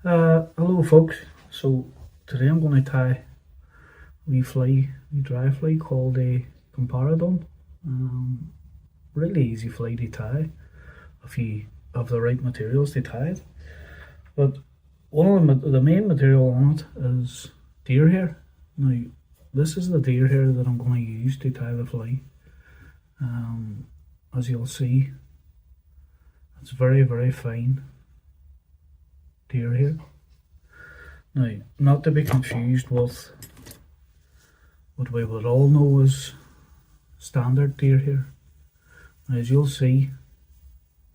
Hello folks, so today I'm going to tie a wee dry fly called a Comparadun. Really easy fly to tie if you have the right materials to tie it. But one of the main material on it is deer hair. Now this is the deer hair that I'm going to use to tie the fly. As you'll see, it's very fine deer hair. Now, not to be confused with what we would all know as standard deer hair. Now, as you'll see,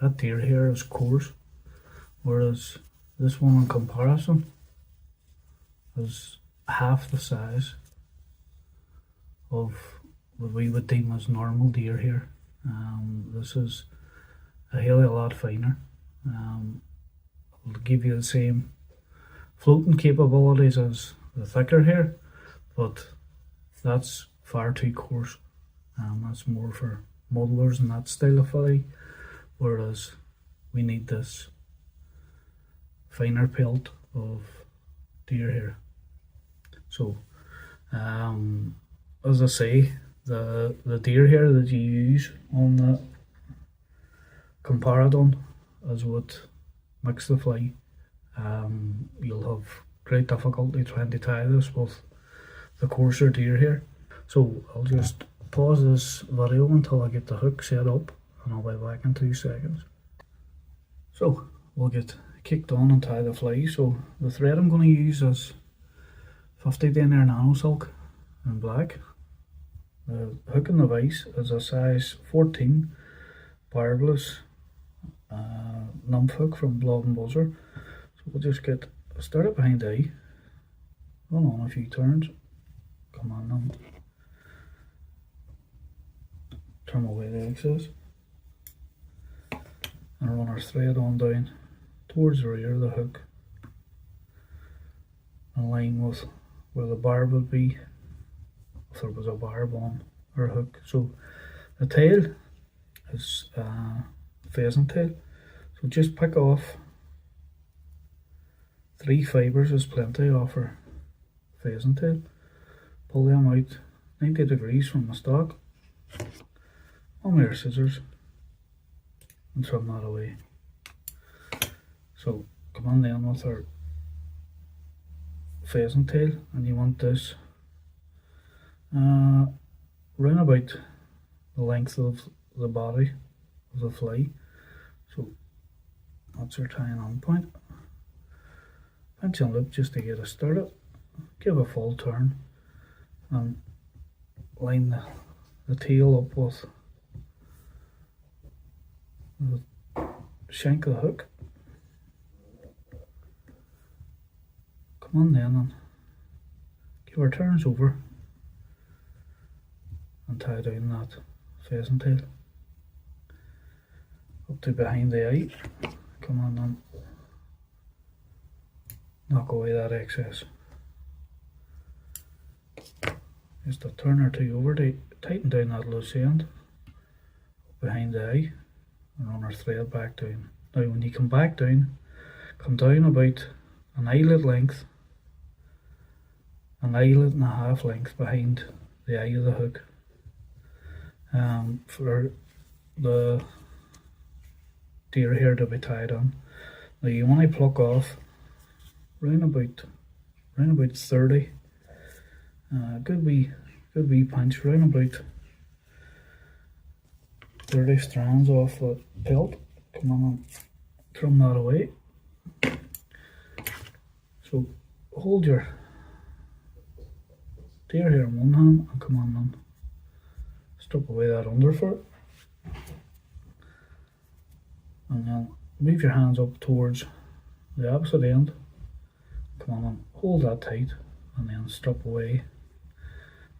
that deer hair is coarse, whereas this one in comparison is half the size of what we would deem as normal deer hair. This is a hell of a lot finer. It'll give you the same floating capabilities as the thicker hair, but that's far too coarse. That's more for modelers and that style of fly, whereas we need this finer pelt of deer hair. So as I say, the deer hair that you use on the Comparadun is what makes the fly. You'll have great difficulty trying to tie this with the coarser deer hair. So I'll just pause this video until I get the hook set up, and I'll be back in 2 seconds. So we'll get kicked on and tie the fly. So the thread I'm going to use is 50 denier nano silk in black. The hook in the vise is a size 14 barbless nymph hook from Blood and Buzzer. So we'll just get started behind the eye, run on a few turns, come on now, turn away the excess, and run our thread on down towards the rear of the hook, in line with where the barb would be if there was a barb on our hook. So the tail is pheasant tail, so just pick off 3 fibres is plenty off our pheasant tail, pull them out 90 degrees from the stalk on our scissors and trim that away. So come on then with our pheasant tail, and you want this round about the length of the body of the fly. So that's our tying on point. Pinch and loop just to get us started. Give a full turn and line the tail up with the shank of the hook. Come on then and give our turns over and tie down that pheasant tail up to behind the eye. Come on then, knock away that excess. Just a turn or two over to tighten down that loose end behind the eye and run our thread back down. Now when you come back down, come down about an eyelid length, an eyelid and a half length behind the eye of the hook. For the deer hair to be tied on. Now you want to pluck off round about 30. Good wee pinch, round about 30 strands off the pelt. Come on and trim that away. So hold your deer hair in one hand and come on and strip away that underfoot. And then move your hands up towards the opposite end. Come on and hold that tight, and then strip away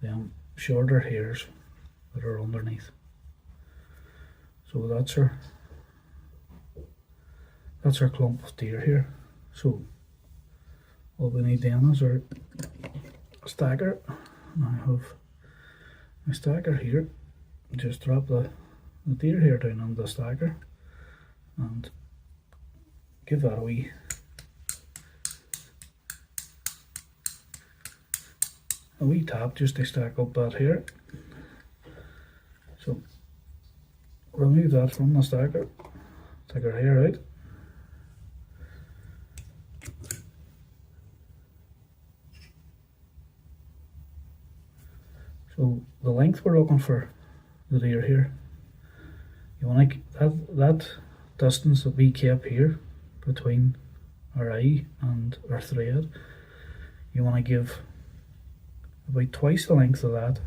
them shorter hairs that are underneath. So that's our clump of deer hair. So all we need then is our stacker. And I have my stacker here. Just drop the deer hair down on the stacker and give that a wee a wee tap just to stack up that here. So remove that from the stacker, take our hair out. So the length we're looking for the deer here, you want to that distance that we kept here between our eye and our thread, you want to give about twice the length of that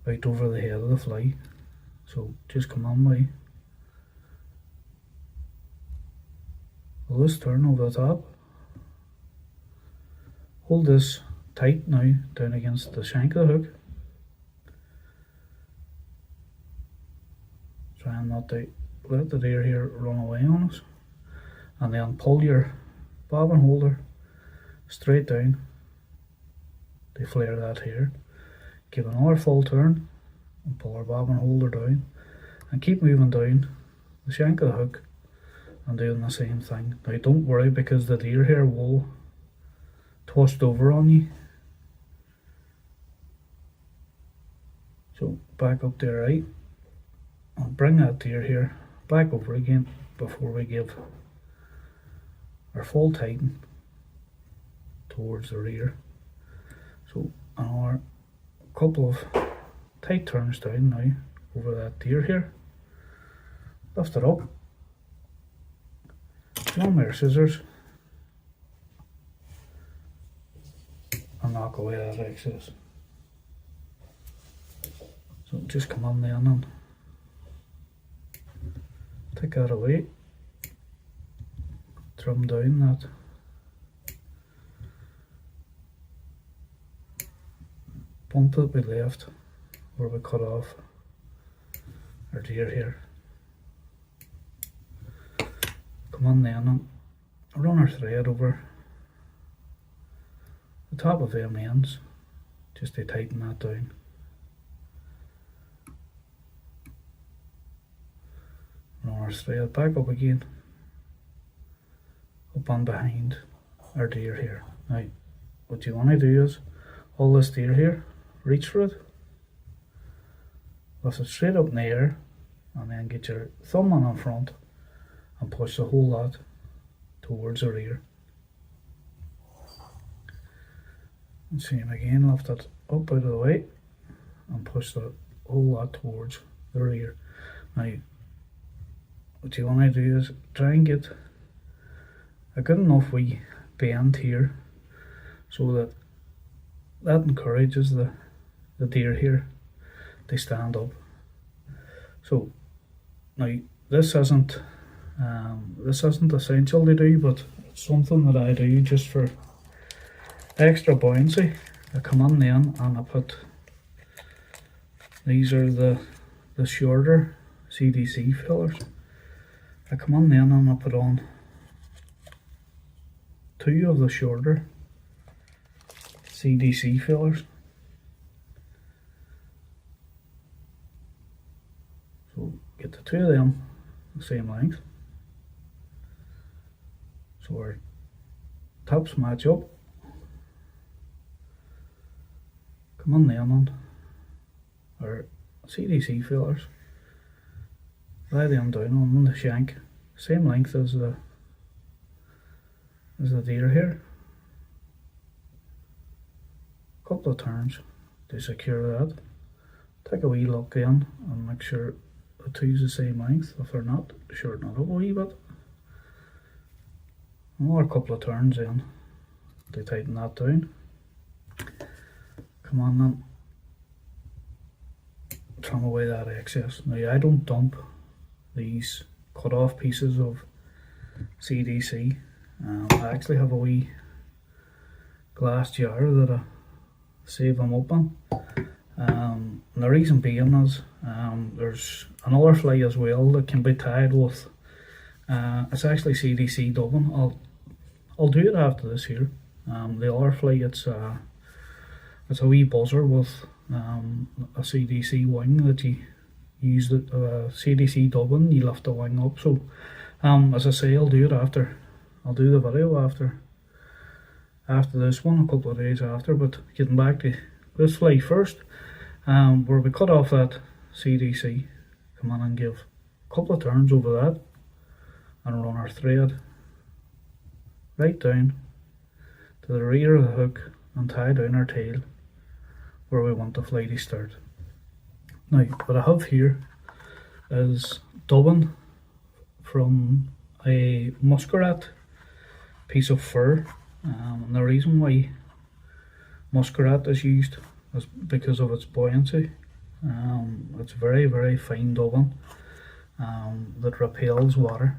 out over the head of the fly. So just come on by, pull this turn over the top, hold this tight now down against the shank of the hook, try and not to let the deer here run away on us, and then pull your bobbin holder straight down to flare that here. Give another full turn and pull our bobbin holder down, and keep moving down the shank of the hook and doing the same thing. Now don't worry, because the deer here will twist over on you. So back up to the right and bring that deer here back over again before we give our full tighten towards the rear. So another couple of tight turns down now over that deer here. Lift it up, one more scissors and knock away that excess. So just come on then and take that away, trim down that bump that we left where we cut off our deer here. Come on then and run our thread over the top of them ends just to tighten that down. Run our thread back up again, up and behind our deer here. Now what you want to do is hold this deer here, reach for it, lift it straight up in the air, and then get your thumb on in front and push the whole lot towards the rear. And same again, lift it up out of the way and push the whole lot towards the rear. Now what you want to do is try and get a good enough wee bend here so that encourages the deer here to stand up. So now this isn't essential to do, but it's something that I do just for extra buoyancy. I come on then and I put, these are the shorter CDC fillers. I come on then and I put on 2 of the shorter CDC fillers. So get the 2 of them the same length, so our tops match up. Come on then on our CDC fillers, lay them down on the shank, same length as the deer here. Couple of turns to secure that. Take a wee look in and make sure the 2's the same length. If they're not, shorten it up a wee bit. Another couple of turns in to tighten that down. Come on then, trim away that excess. Now I don't dump these cut off pieces of CDC. I actually have a wee glass jar that I save them up in. And the reason being is there's another fly as well that can be tied with, it's actually CDC dubbing. I'll do it after this here. The other fly, it's a wee buzzer with a CDC wing that you use, the CDC dubbing, you lift the wing up. So as I say, I'll do it after. I'll do the video after after this one, a couple of days after. But getting back to this fly first, where we cut off that CDC, come on and give a couple of turns over that and run our thread right down to the rear of the hook and tie down our tail where we want the fly to start. Now what I have here is dubbing from a muskrat piece of fur, and the reason why muskrat is used is because of its buoyancy. It's very, very fine dubbing that repels water.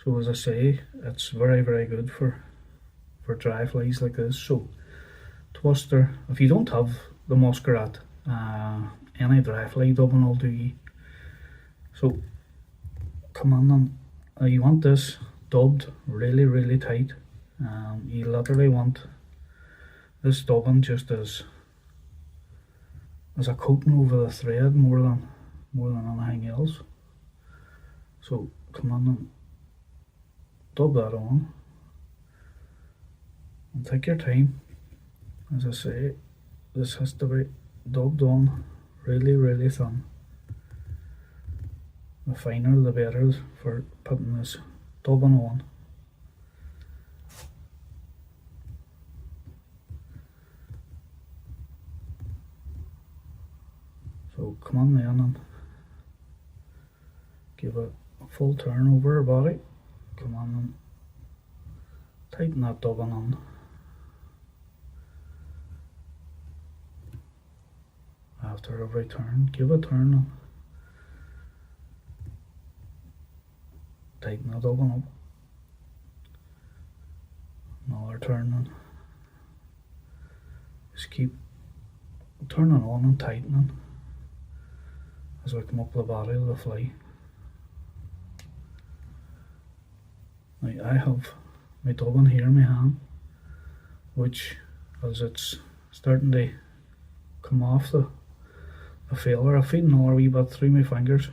So as I say, it's very, very good for dry flies like this. So twister, if you don't have the muskrat, any dry fly dubbing will do you. So come on, and you want this dubbed really, really tight. You literally want this dubbing just as a coating over the thread more than anything else. So come on and dub that on, and take your time. As I say, this has to be dubbed on really, really thin. The finer the better for putting this dubbing on. So come on then and give it a full turn over her body. Come on and tighten that dubbing on. After every turn, give a turn and tighten that dubbing up. Another turn and just keep turning on and tightening as we come up the body of the fly. Now I have my dubbing here in my hand, which as it's starting to come off the feeler, I feed another wee bit through my fingers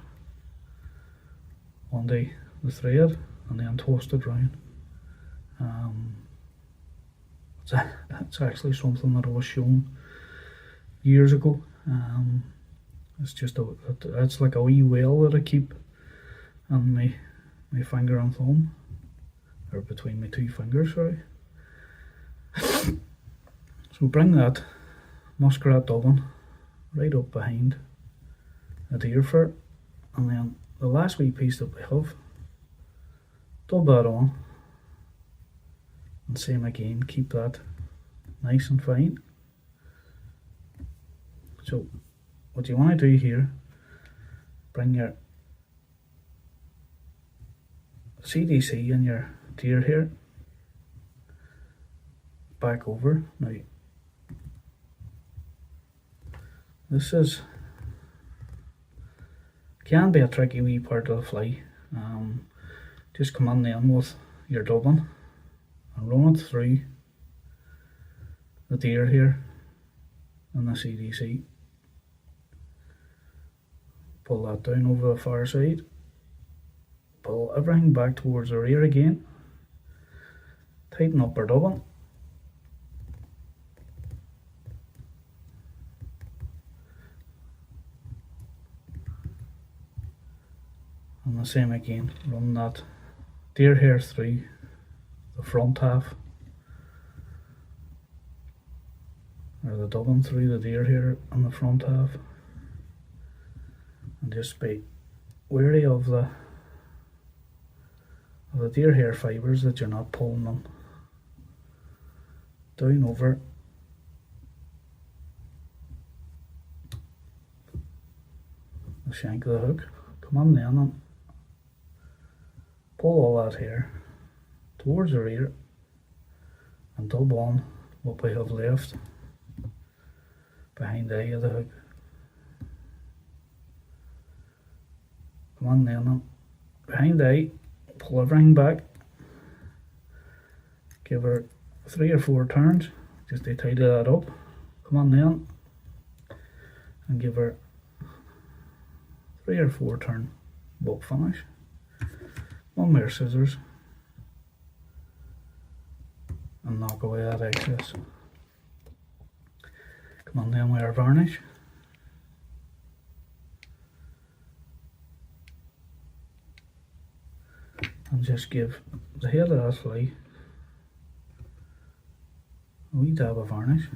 on the thread and then twist it round. It's actually something that I was shown years ago. It's just it's like a wee whale that I keep on my finger and thumb, or between my two fingers, sorry. So bring that muskrat dubbing right up behind the deer fur, and then the last wee piece that we have, dub that on, and same again, keep that nice and fine. So what you want to do here, bring your CDC and your deer hair back over. Now this can be a tricky wee part of the fly. Just come on then with your dubbing and run it through the deer here and the CDC. Pull that down over the far side. Pull everything back towards the rear again. Tighten up our dubbing. And the same again, run that deer hair through the front half, or the dubbing through the deer hair on the front half, and just be wary of the deer hair fibres, that you're not pulling them down over the shank of the hook. Come on then and pull all that hair towards the rear and dub on what we have left behind the eye of the hook. Come on then and behind the eye, pull everything back, give her 3 or 4 turns just to tidy that up. Come on then and give her 3 or 4 turn buck finish. One more scissors and knock away that excess. Come on then with our varnish. And just give the head of that fly a wee dab of varnish.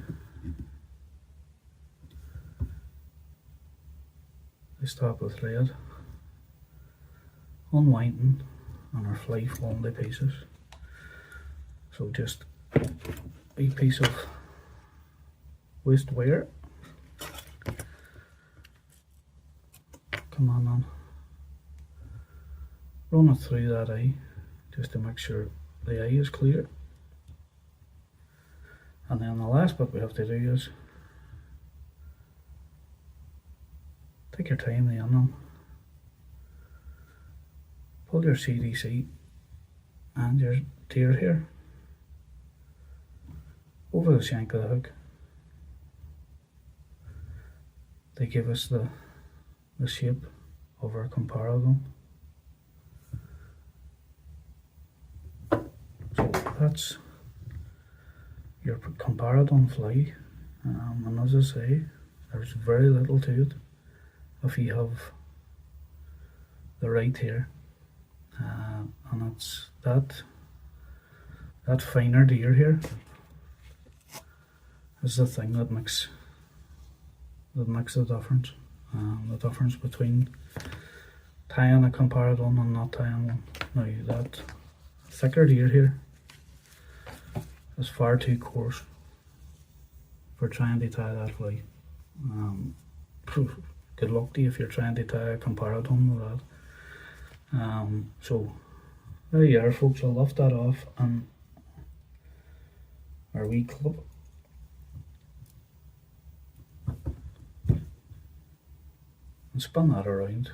This top of thread, unwinding, and our fly falling to pieces. So just a wee piece of waste wire. Come on. Run it through that eye just to make sure the eye is clear. And then the last bit we have to do is take your time in them. Pull your CDC and your tear here over the shank of the hook. They give us the shape of our Comparadun. So that's your Comparadun fly, and as I say, there's very little to it if you have the right hair, and it's that finer deer here is the thing that makes the difference. The difference between tying a Comparadun and not tying one. Now that thicker deer here is far too coarse for trying to tie that fly. Good luck to you if you're trying to tie a Comparadun with that. So there you are, folks. I'll lift that off and our wee clip. And spin that around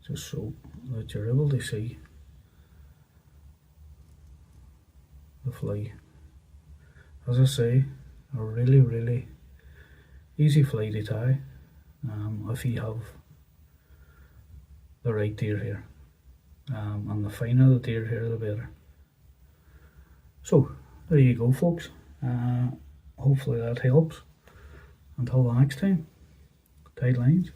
just so that you're able to see the fly. As I say, a really easy fly to tie if you have the right deer here, and the finer the deer here the better. So there you go, folks. Hopefully that helps. Until the next time, tight lines.